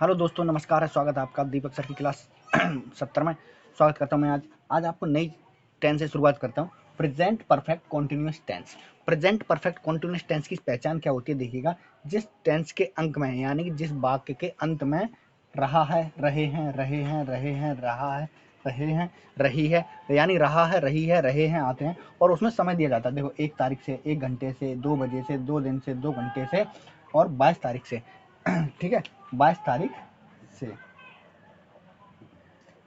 Hello दोस्तों, नमस्कार है। स्वागत है आपका दीपक सर की क्लास 70 में। स्वागत करता हूँ मैं आज आपको नई टेंस से शुरुआत करता हूँ। Present perfect continuous tense. Present perfect continuous tense की पहचान क्या होती है, देखिएगा। जिस टेंस के अंक में, यानी कि जिस वाक्य के अंत में रहा है, रहे हैं, रहे हैं, रहे हैं, रहा है, रहे हैं, रही है, यानी रहा है, रही है, रहे हैं आते हैं, और उसमें समय दिया जाता है। देखो, 1 तारीख से, 1 घंटे से, 2 बजे से, 2 दिन से, 2 घंटे से, और 22 तारीख से। ठीक है, 22 तारीख से,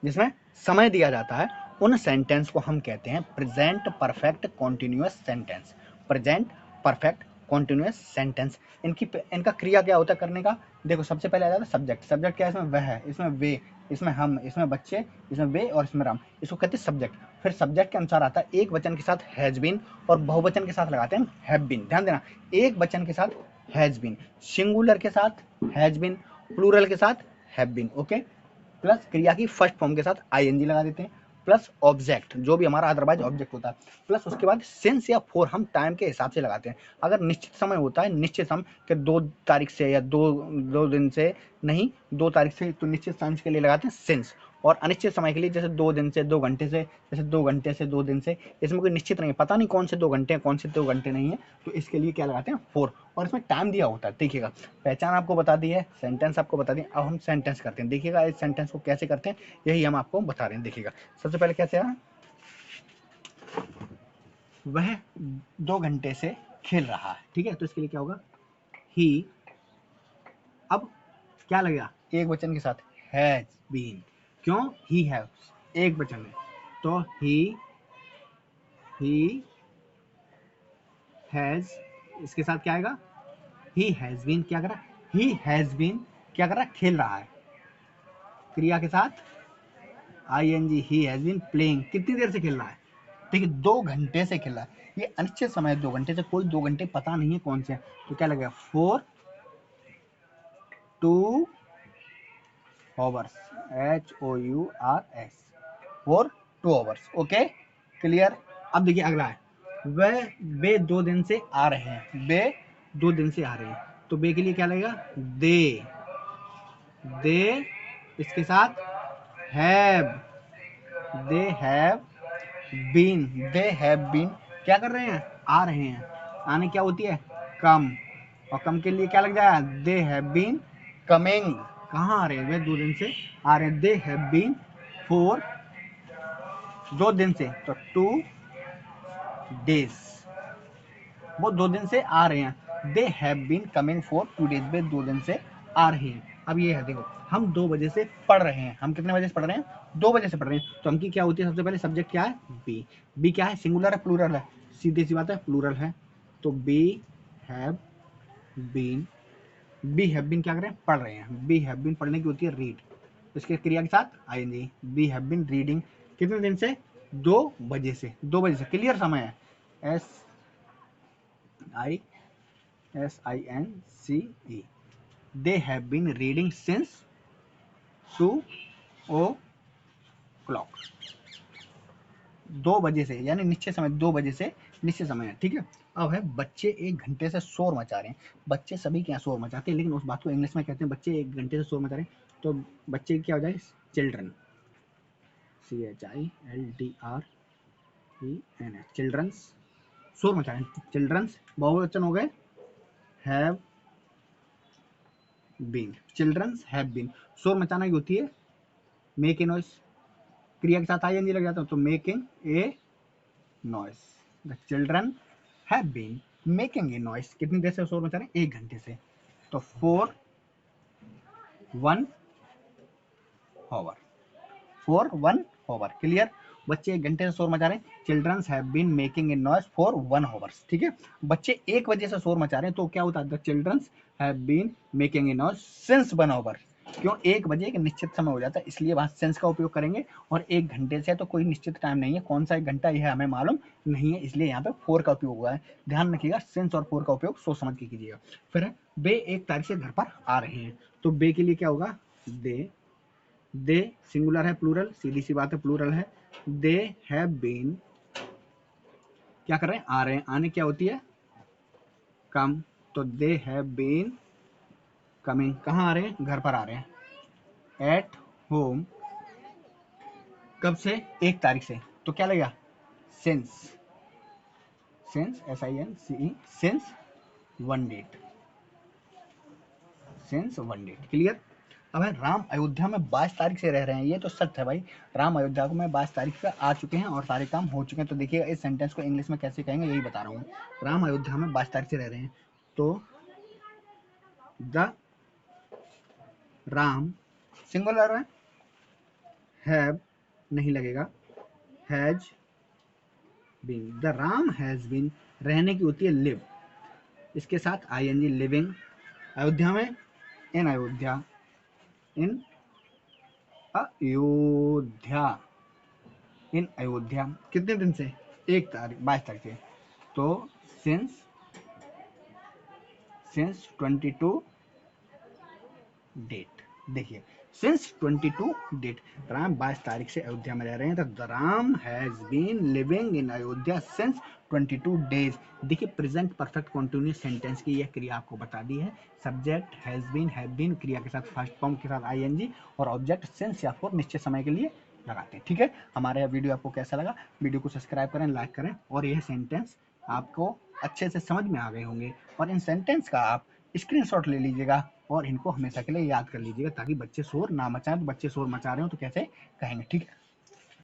जिसमें समय दिया जाता है, उन सेंटेंस को हम कहते हैं present perfect continuous sentence. Present perfect continuous sentence. इनका क्रिया क्या होता है करने का। देखो, सबसे पहले आ जाता है सब्जेक्ट। सब्जेक्ट क्या है? इसमें वह है, इसमें वे, इसमें हम, इसमें बच्चे, इसमें वे और इसमें राम। इसको कहते हैं सब्जेक्ट। फिर सब्जेक्ट के अनुसार आता है एक वचन के साथ हैज बीन, और बहुवचन के साथ लगाते हैं हैव बीन। ध्यान देना, एक वचन के साथ हैज बीन, सिंगुलर के साथ हैज बीन, प्लूरल के साथ हैव बीन। ओके, प्लस क्रिया की फर्स्ट फॉर्म के साथ आईएनजी लगा देते हैं, प्लस ऑब्जेक्ट जो भी हमारा अदरवाइज ऑब्जेक्ट होता है, प्लस उसके बाद सिंस या फॉर हम टाइम के हिसाब से लगाते हैं। अगर निश्चित समय होता है, निश्चित समय कि 2 तारीख से या दो दिन से नहीं, 2 तारीख से, तो निश्चित समय के लिए लगाते हैं सिंस। और अनिश्चित समय के लिए जैसे 2 दिन से, 2 घंटे से, जैसे 2 घंटे से 2 दिन से, इसमें कोई निश्चित नहीं है, पता नहीं कौन से 2 घंटे हैं, कौन से 2 घंटे नहीं है, तो इसके लिए क्या लगाते हैं? फॉर। और इसमें टाइम दिया होता है। देखिएगा, पहचान आपको बता दी है, सेंटेंस आपको बता दी। अब हम सेंटेंस करते हैं। देखिएगा, इस सेंटेंस को कैसे करते हैं, यही हम आपको बता रहे हैं। देखिएगा, सबसे पहले कैसे है, वह 2 घंटे से खेल रहा है। ठीक है, तो इसके लिए क्या होगा? ही। अब क्या लगेगा? एक वचन के साथ हैज बीन। क्यों? ही हैव एक वचन है, तो ही हैज, इसके साथ क्या आएगा? ही हैज बीन क्या कर रहा है? ही हैज बीन क्या कर रहा है? खेल रहा है। क्रिया के साथ ING, he has been playing. कितनी देर से खेल रहा है? ठीक है, 2 घंटे से खेल रहा है। ये अनिश्चित समय है, 2 घंटे से, कोई 2 घंटे पता नहीं है कौन से हैं, तो क्या लगेगा? 4 2 hours, HOURS, 4 2 hours। Okay, clear. अब देखिए अगला है, वे 2 दिन से आ रहे हैं। वे 2 दिन से आ रहे हैं, तो वे के लिए क्या लगेगा? दे, इसके साथ have, they have been, they have been क्या कर रहे हैं? आ रहे हैं। आने क्या होती है? कम। और कम के लिए क्या लग जाएगा? They have been coming. कहाँ आ रहे हैं? वे 2 दिन से आ रहे हैं। दे हैव बीन फॉर 2 दिन से, तो 2 डेज। वो 2 दिन से आ रहे हैं। They have been coming for 2 days. वे 2 दिन से आ रहे हैं। अब ये है, देखो, हम 2 बजे से पढ़ रहे हैं। हम कितने बजे से पढ़ रहे हैं? 2 बजे से पढ़ रहे हैं। तो हम की क्या होती है? सबसे पहले सब्जेक्ट क्या है? बी। बी क्या है? सिंगुलर है, प्लूरल है? सीधी सी बात है, प्लूरल है। तो we have been, we have been क्या कर रहे हैं? पढ़ रहे हैं। बी हैव बीन पढ़ने की होती है रीड, इसके क्रिया के साथ ING. We have been reading कितने दिन से? 2 बजे से। 2 बजे से क्लियर समय है। SINCE, they have been reading since 2 o'clock। 2 बजे से, यानी निश्चित समय, 2 बजे से निश्चित समय है। ठीक है, अब है बच्चे 1 घंटे से शोर मचा रहे हैं। बच्चे सभी के यहाँ शोर मचाते हैं, लेकिन उस बात को इंग्लिश में कहते हैं बच्चे 1 घंटे से शोर मचा रहे हैं, तो बच्चे क्या हो जाए? चिल्ड्रन, CHILDREN, चिल्ड्रंस शोर मचा रहे हैं। चिल्ड्रंस बहुवचन हो गए, have been. Childrens have been, शोर मचाना की होती है मेक ए नॉइस। क्रिया के साथ आईएनजी लग जाता है, तो making a noise. The children have been making a noise. कितनी देर से शोर मचा रहे हैं? 1 घंटे से, तो 4 1 hour, 4 1 hour। क्लियर। बच्चे 1 घंटे से शोर मचा रहे हैं। Childrens have been making a noise for 1 hour। ठीक है, बच्चे 1 बजे से शोर मचा रहे हैं, तो क्या होता है? The childrens have been making a noise since 1 hour। क्यों? 1 बजे एक निश्चित समय हो जाता है, इसलिए वहां सेंस का उपयोग करेंगे। और 1 घंटे से तो कोई निश्चित टाइम नहीं है, कौन सा 1 घंटा यह हमें मालूम नहीं है, इसलिए यहाँ पे 4 का उपयोग हुआ है। ध्यान रखिएगा, सेंस और 4 का उपयोग सोच समझ के कीजिएगा। फिर है, वे 1 तारीख से घर पर आ रहे हैं, तो वे के लिए क्या होगा? दे सिंगुलर है, प्लूरल? सीधी सी बात है, प्लूरल है। दे हैव बीन क्या कर रहे हैं? आ रहे हैं। आने क्या होती है? कम, तो दे हैव बीन कमिंग। कहाँ आ रहे हैं? घर पर आ रहे हैं। एट होम कब से, 1 तारीख से, तो क्या लगेगा since, since SINCE, since 1 date, since 1 date. Clear. अब है राम अयोध्या में 22 तारीख से रह रहे हैं, ये तो सत्य है भाई, राम अयोध्या में 22 तारीख से आ चुके हैं और सारे काम हो चुके हैं। तो देखिएगा इस सेंटेंस को इंग्लिश में कैसे कहेंगे यही बता रहा हूँ। राम अयोध्या में 22 तारीख से रह रहे हैं, तो द राम सिंगुलर है, हैव नहीं लगेगा, has been, the Ram has been, रहने की होती है लिव, इसके साथ ING लिविंग, अयोध्या में, इन अयोध्या, इन अयोध्या, इन अयोध्या, कितने दिन से, 1 तारीख 22 तारीख से, तो सिंस 22 डेट। देखिए सिंस 22 डेट, राम 22 तारीख से अयोध्या में रह रहे हैं, तो the Ram has been living in Ayodhya since 22 days. देखिए प्रेजेंट परफेक्ट कॉन्टिन्यूअस सेंटेंस की यह क्रिया आपको बता दी है, subject has been, have been क्रिया के साथ फर्स्ट फॉर्म के साथ ING और ऑब्जेक्ट सिंस या फॉर निश्चित समय के लिए लगाते हैं। ठीक है, हमारा यह वीडियो आपको कैसा लगा, वीडियो को सब्सक्राइब करें, लाइक करें, और यह सेंटेंस आपको अच्छे से समझ में आ गए होंगे, और इन सेंटेंस का आप स्क्रीनशॉट ले लीजिएगा और इनको हमेशा के लिए याद कर लीजिएगा, ताकि बच्चे शोर ना मचाएं। तो बच्चे शोर मचा रहे हो तो कैसे कहेंगे। ठीक है।